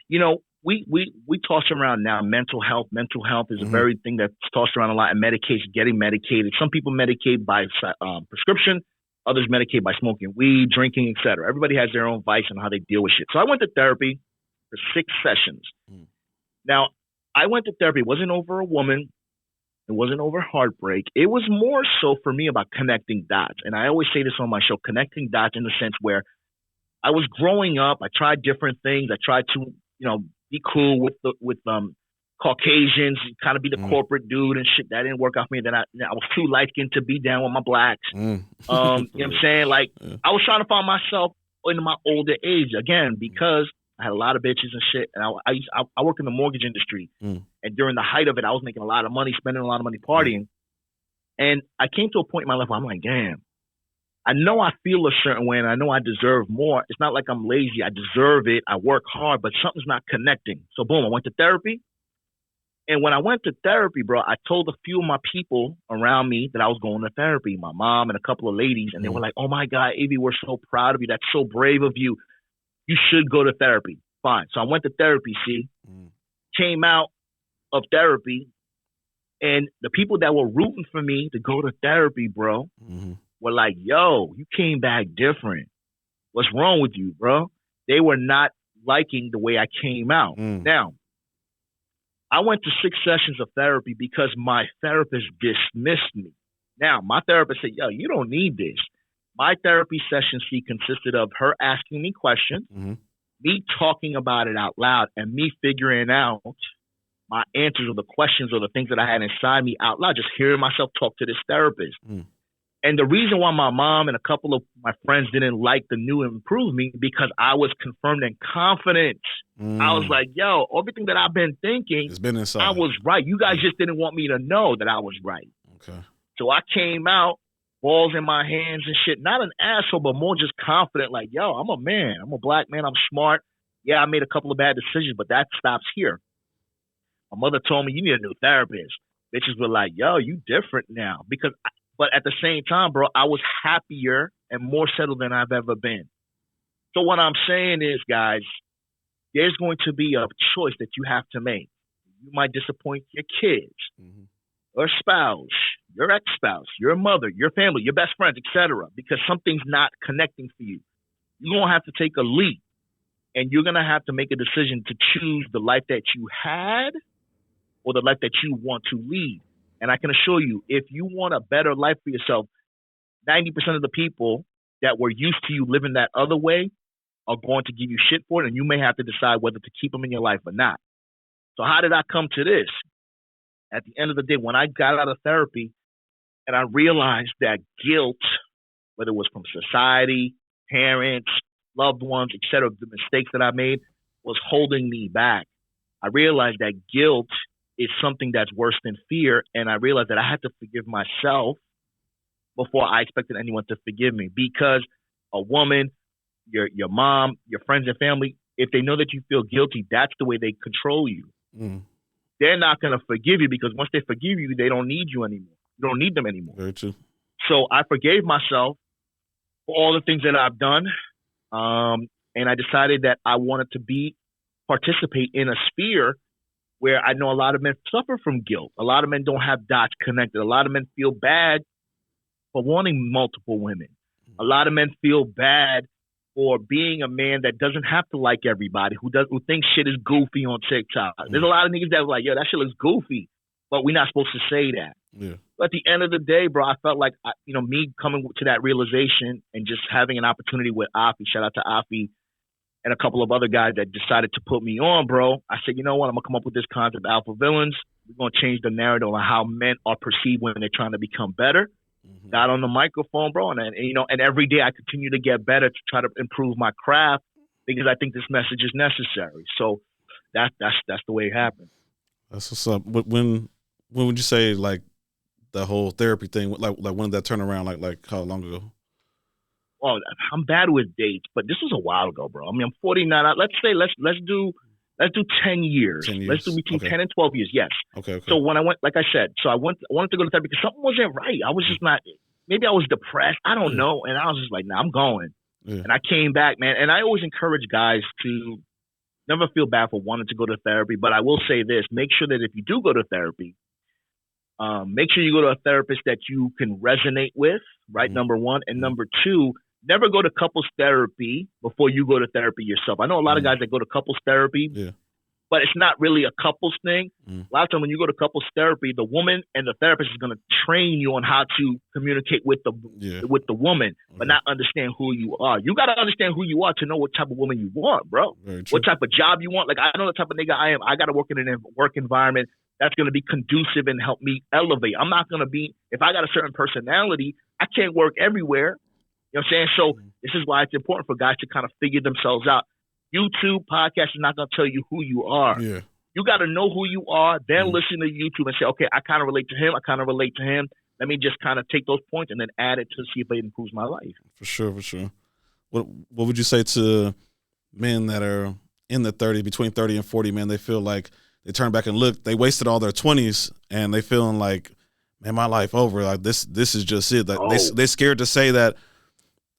you know, we toss around now mental health. Mental health is a very thing that's tossed around a lot, and medication, getting medicated. Some people medicate by prescription, others medicate by smoking weed, drinking, etc. Everybody has their own vice on how they deal with shit. So I went to therapy for 6 sessions. Now, I went to therapy. It wasn't over a woman. It wasn't over heartbreak. It was more so for me about connecting dots. And I always say this on my show, connecting dots in the sense where I was growing up. I tried different things. I tried to, you know, be cool with Caucasians, kind of be the corporate dude and shit. That didn't work out for me. Then I was too light-skinned to be down with my blacks. You know what I'm saying? Like, I was trying to find myself in my older age again because I had a lot of bitches and shit, and I work in the mortgage industry, and during the height of it, I was making a lot of money, spending a lot of money partying, and I came to a point in my life where I'm like, damn, I know I feel a certain way, and I know I deserve more. It's not like I'm lazy. I deserve it. I work hard, but something's not connecting. So boom, I went to therapy, and when I went to therapy, bro, I told a few of my people around me that I was going to therapy, my mom and a couple of ladies, and they were like, oh my God, Avi, we're so proud of you. That's so brave of you. You should go to therapy. Fine. So I went to therapy, came out of therapy, and the people that were rooting for me to go to therapy, bro, were like, yo, you came back different. What's wrong with you, bro? They were not liking the way I came out. Now, I went to 6 sessions of therapy because my therapist dismissed me. Now, my therapist said, yo, you don't need this. My therapy session, consisted of her asking me questions, me talking about it out loud, and me figuring out my answers or the questions or the things that I had inside me out loud, just hearing myself talk to this therapist. And the reason why my mom and a couple of my friends didn't like the new and improved me, because I was confirmed and confident. I was like, yo, everything that I've been thinking, it's been inside. I was right. You guys just didn't want me to know that I was right. Okay. So I came out, balls in my hands and shit. Not an asshole, but more just confident, like, yo, I'm a man. I'm a black man. I'm smart. Yeah, I made a couple of bad decisions, but that stops here. My mother told me, you need a new therapist. Bitches were like, yo, you different now. But at the same time, bro, I was happier and more settled than I've ever been. So what I'm saying is, guys, there's going to be a choice that you have to make. You might disappoint your kids, or spouse, your ex-spouse, your mother, your family, your best friends, etc. Because something's not connecting for you. You're going to have to take a leap, and you're going to have to make a decision to choose the life that you had or the life that you want to lead. And I can assure you, if you want a better life for yourself, 90% of the people that were used to you living that other way are going to give you shit for it, and you may have to decide whether to keep them in your life or not. So how did I come to this? At the end of the day, when I got out of therapy and I realized that guilt, whether it was from society, parents, loved ones, etc., the mistakes that I made was holding me back. I realized that guilt is something that's worse than fear, and I realized that I had to forgive myself before I expected anyone to forgive me. Because a woman, your mom, your friends and family, if they know that you feel guilty, that's the way they control you. They're not going to forgive you, because once they forgive you, they don't need you anymore. You don't need them anymore. Very true. So I forgave myself for all the things that I've done. And I decided that I wanted to participate in a sphere where I know a lot of men suffer from guilt. A lot of men don't have dots connected. A lot of men feel bad for wanting multiple women. A lot of men feel bad for being a man that doesn't have to like everybody, who thinks shit is goofy on TikTok. There's a lot of niggas that are like, yo, that shit looks goofy, but we're not supposed to say that. Yeah. But at the end of the day, bro, I felt like, me coming to that realization and just having an opportunity with Afi, shout out to Afi, and a couple of other guys that decided to put me on, bro. I said, you know what? I'm going to come up with this concept, alpha villains. We're going to change the narrative on how men are perceived when they're trying to become better. Got on the microphone, bro, and every day I continue to get better to try to improve my craft, because I think this message is necessary. So that's the way it happened. That's what's up. When would you say, like, the whole therapy thing, like when did that turn around? Like how long ago? Well, I'm bad with dates, but this was a while ago, bro. I mean, I'm 49. Let's say let's do 10 years. 10 years. Let's do between 10 and 12 years. Yes. Okay. So when I went, like I said, I wanted to go to therapy because something wasn't right. I was just not. Maybe I was depressed. I don't know. And I was just like, nah, I'm going. Yeah. And I came back, man. And I always encourage guys to never feel bad for wanting to go to therapy. But I will say this: make sure that if you do go to therapy, make sure you go to a therapist that you can resonate with. Right. Number one, and number two. Never go to couples therapy before you go to therapy yourself. I know a lot of guys that go to couples therapy, but it's not really a couples thing. A lot of times when you go to couples therapy, the woman and the therapist is going to train you on how to communicate with the woman, but not understand who you are. You got to understand who you are to know what type of woman you want, bro. What type of job you want. Like, I know the type of nigga I am. I got to work in a work environment that's going to be conducive and help me elevate. I'm not going to be, if I got a certain personality, I can't work everywhere. You know what I'm saying? So this is why it's important for guys to kind of figure themselves out. YouTube podcast is not going to tell you who you are. Yeah. You got to know who you are, then listen to YouTube and say, okay, I kind of relate to him. I kind of relate to him. Let me just kind of take those points and then add it to see if it improves my life. For sure. What would you say to men that are in the between 30 and 40, man? They feel like they turn back and look, they wasted all their 20s and they feeling like, man, my life over. Like this is just it. Like they're scared to say that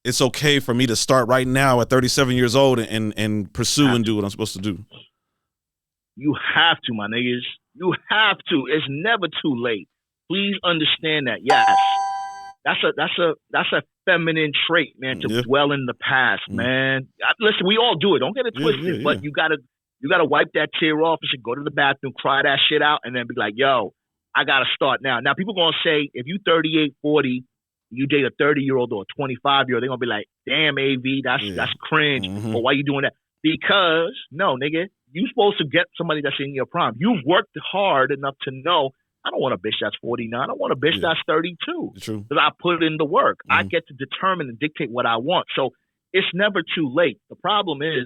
it's okay for me to start right now at 37 years old and pursue and do what I'm supposed to do. You have to, my niggas. You have to. It's never too late. Please understand that. Yes, that's a feminine trait, man. To dwell in the past, man. Listen, we all do it. Don't get it twisted. But you gotta wipe that tear off and should go to the bathroom, cry that shit out, and then be like, yo, I gotta start now. Now people gonna say if you 38, 40. You date a 30-year-old or a 25-year-old, they're going to be like, damn, AV, that's cringe. Or why you doing that? Because, no, nigga, you supposed to get somebody that's in your prime. You've worked hard enough to know, I don't want a bitch that's 49. I want a bitch that's 32. Because I put in the work. I get to determine and dictate what I want. So it's never too late. The problem is,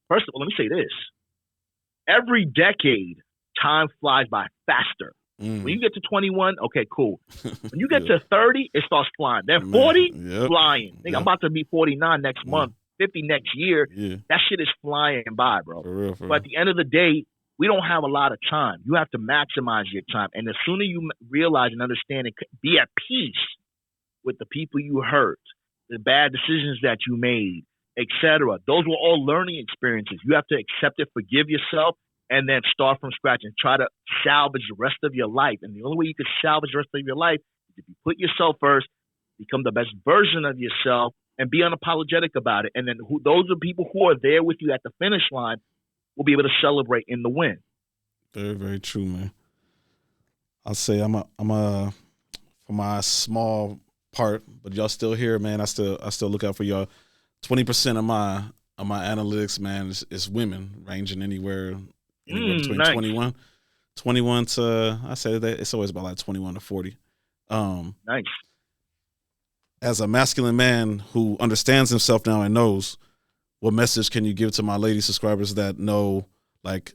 first of all, let me say this. Every decade, time flies by faster. When you get to 21, okay, cool. When you get to 30, it starts flying. Then 40, flying. Nigga, I'm about to be 49 next month, 50 next year. That shit is flying by, bro. For real. But at the end of the day, we don't have a lot of time. You have to maximize your time. And the sooner you realize and understand and be at peace with the people you hurt, the bad decisions that you made, etc. Those were all learning experiences. You have to accept it, forgive yourself, and then start from scratch and try to salvage the rest of your life. And the only way you can salvage the rest of your life is if you put yourself first, become the best version of yourself, and be unapologetic about it. And then those are people who are there with you at the finish line will be able to celebrate in the win. Very, very true, man. I'll say I'm a for my small part, but y'all still here, man. I still look out for y'all. 20% of my analytics, man, is women, ranging anywhere between nice. 21 to, I say that it's always about like 21 to 40. Nice. As a masculine man who understands himself now and knows, what message can you give to my lady subscribers that know, like,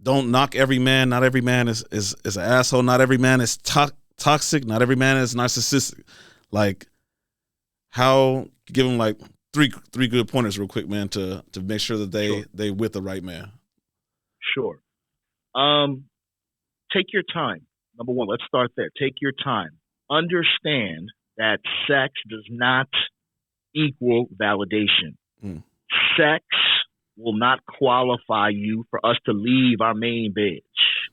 don't knock every man. Not every man is an asshole. Not every man is toxic. Not every man is narcissistic. Like, how, give them like three good pointers real quick, man, to make sure that they with the right man. Sure. Take your time. Number one, let's start there. Take your time. Understand that sex does not equal validation. Sex will not qualify you for us to leave our main bitch.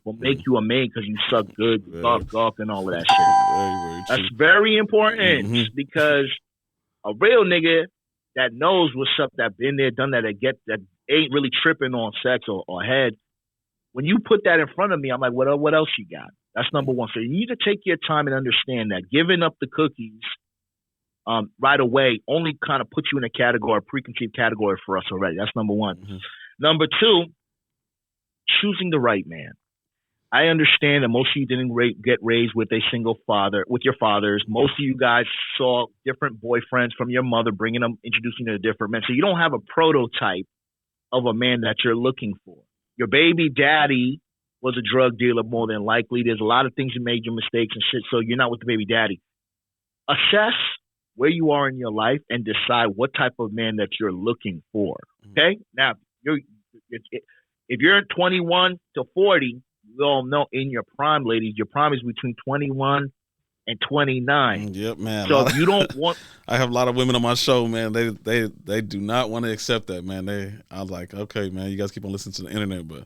We'll make you a main because you suck good, you fuck off, and all of that shit. That's very important because a real nigga that knows what's up, that been there, done that, that ain't really tripping on sex or head. When you put that in front of me, I'm like, what else you got? That's number one. So you need to take your time and understand that giving up the cookies right away only kind of puts you in a category, a preconceived category for us already. That's number one. Number two, choosing the right man. I understand that most of you didn't get raised with a single father, with your fathers. Most of you guys saw different boyfriends from your mother, bringing them, introducing you to different men. So you don't have a prototype of a man that you're looking for. Your baby daddy was a drug dealer, more than likely. There's a lot of things that made your mistakes and shit, so you're not with the baby daddy. Assess where you are in your life and decide what type of man that you're looking for. Okay? Now, if you're 21 to 40, we all know in your prime, ladies, your prime is between 21 and 29. Yep, man. So if you don't want... I have a lot of women on my show, man. They do not want to accept that, man. I was like, okay, man, you guys keep on listening to the internet, but...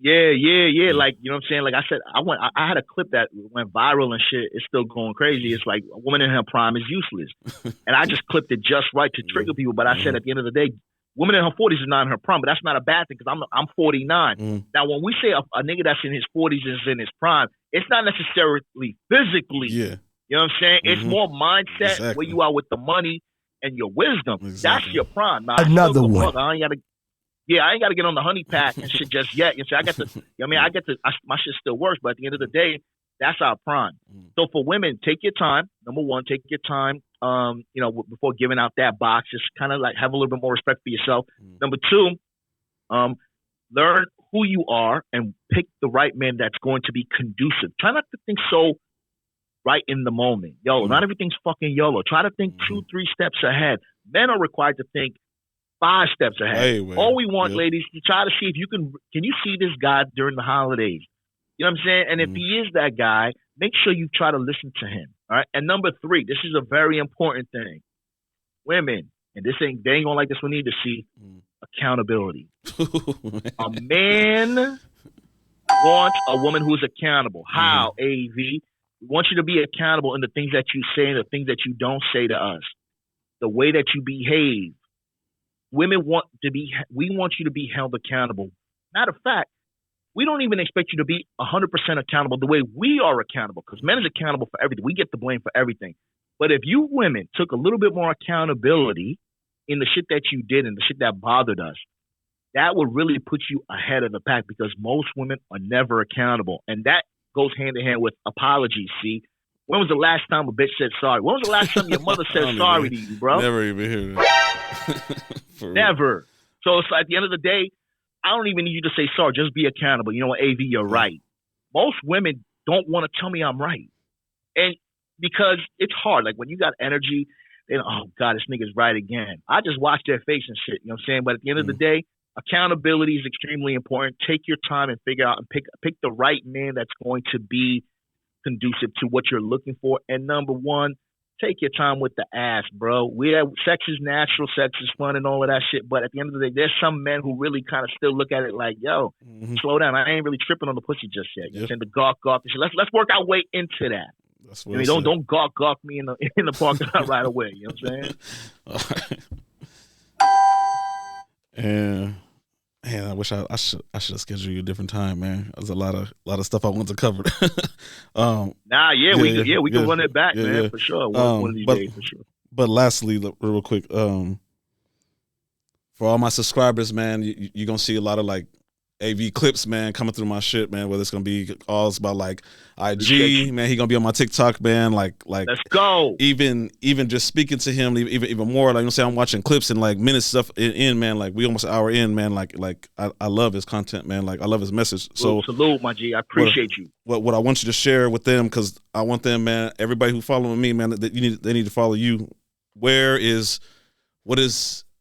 Yeah. Like, you know what I'm saying? Like I said, I had a clip that went viral and shit. It's still going crazy. It's like a woman in her prime is useless. And I just clipped it just right to trigger people. But I said at the end of the day, woman in her 40s is not in her prime, but that's not a bad thing because I'm 49. Now, when we say a nigga that's in his 40s is in his prime, it's not necessarily physically. Yeah. You know what I'm saying? It's more mindset, where you are with the money and your wisdom. That's your prime. Now, another one. I ain't got to get on the honey pack and shit just yet. You see, my shit still works, but at the end of the day, that's our prime. So for women, take your time. Number one, take your time. Before giving out that box, just kind of like have a little bit more respect for yourself. Number two, learn who you are and pick the right man that's going to be conducive. Try not to think so right in the moment. Not everything's fucking YOLO. Try to think 2-3 steps ahead. Men are required to think 5 steps ahead. All we want, ladies, to try to see if you can you see this guy during the holidays? You know what I'm saying? And if he is that guy, make sure you try to listen to him. All right. And number 3, this is a very important thing. Women, and they ain't gonna like this one either, see, accountability. A man wants a woman who's accountable. How, AV? We want you to be accountable in the things that you say and the things that you don't say to us. The way that you behave. We want you to be held accountable. Matter of fact, we don't even expect you to be 100% accountable the way we are accountable, because men is accountable for everything. We get the blame for everything. But if you women took a little bit more accountability in the shit that you did and the shit that bothered us, that would really put you ahead of the pack, because most women are never accountable. And that goes hand in hand with apologies, see? When was the last time a bitch said sorry? When was the last time your mother said sorry to you, bro? Never even hear that. Never. So it's like, at the end of the day, I don't even need you to say sorry. Just be accountable. You know what, AV, you're right. Most women don't want to tell me I'm right. And because it's hard. Like when you got energy, they know, oh God, this nigga's right again. I just watch their face and shit. You know what I'm saying? But at the end of the day, accountability is extremely important. Take your time and figure out and pick the right man that's going to be conducive to what you're looking for. And number one, take your time with the ass, bro. Sex is natural, sex is fun, and all of that shit. But at the end of the day, there's some men who really kind of still look at it like, yo, slow down. I ain't really tripping on the pussy just yet. You know what I'm saying? The gawk and shit. Let's work our way into that. That's what don't gawk me in the parking lot right away. You know what I'm saying? All right. And I wish I should have scheduled you a different time, man. There's a lot of stuff I want to cover. We can run it back, man, for sure. One of these days, for sure. But lastly, real quick, for all my subscribers, man, you're gonna see a lot of like AV clips, man, coming through my shit, man. Whether it's gonna be all about like IG, man, he gonna be on my TikTok, man. Like let's go. Even just speaking to him, even more. Like, you know, say I'm watching clips and like minutes stuff in, man. Like we almost an hour in, man. Like I love his content, man. Like I love his message. So salute, my G. I appreciate you. What I want you to share with them, because I want them, man. Everybody who following me, man, they need to follow you. What is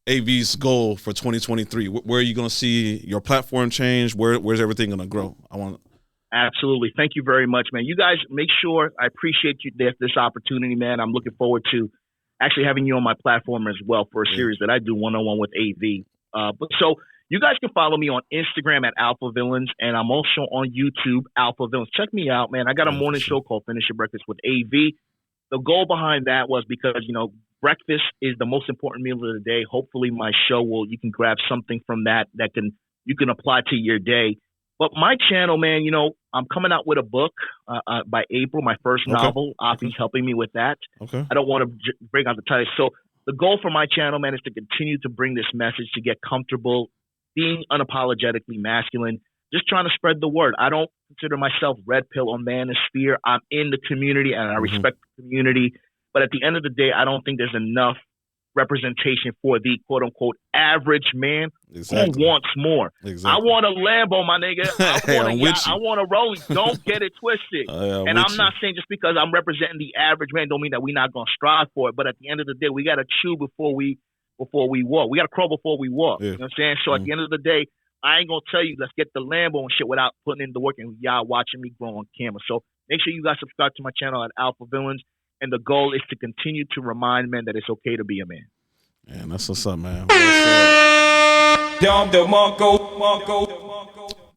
AV's goal for 2023? Where are you going to see your platform change? Where's everything going to grow? Absolutely. Thank you very much, man. You guys make sure, I appreciate you this opportunity, man. I'm looking forward to actually having you on my platform as well for a series that I do one-on-one with AV. But so you guys can follow me on Instagram at Alpha Villains, and I'm also on YouTube, Alpha Villains. Check me out, man. I got a morning show called Finish Your Breakfast with AV. The goal behind that was because, you know, breakfast is the most important meal of the day. Hopefully my show you can grab something from that you can apply to your day. But my channel, man, you know, I'm coming out with a book by April, my first novel. Afi's helping me with that. Okay. I don't want to bring out the title. So the goal for my channel, man, is to continue to bring this message, to get comfortable being unapologetically masculine, just trying to spread the word. I don't consider myself red pill or manosphere. I'm in the community and I respect the community. But at the end of the day, I don't think there's enough representation for the quote unquote average man who wants more. Exactly. I want a Lambo, my nigga. I want a Rollie. Don't get it twisted. And I'm not saying just because I'm representing the average man don't mean that we're not gonna strive for it. But at the end of the day, we gotta chew before we walk. We gotta crawl before we walk. Yeah. You know what I'm saying? So at the end of the day, I ain't gonna tell you let's get the Lambo and shit without putting in the work and y'all watching me grow on camera. So make sure you guys subscribe to my channel at Alpha Villains. And the goal is to continue to remind men that it's okay to be a man. Man, that's what's up, man.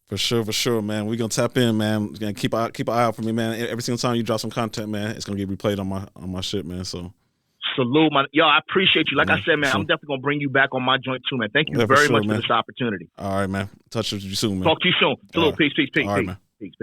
For sure, man. We're gonna tap in, man. We're gonna keep an eye out for me, man. Every single time you drop some content, man, it's gonna get replayed on my shit, man. So salute, man. Yo, I appreciate you. Like I said, man, I'm definitely gonna bring you back on my joint too, man. Thank you very much for this opportunity. All right, man. Touch with you soon, man. Talk to you soon. Salute, peace. All right, man. Peace.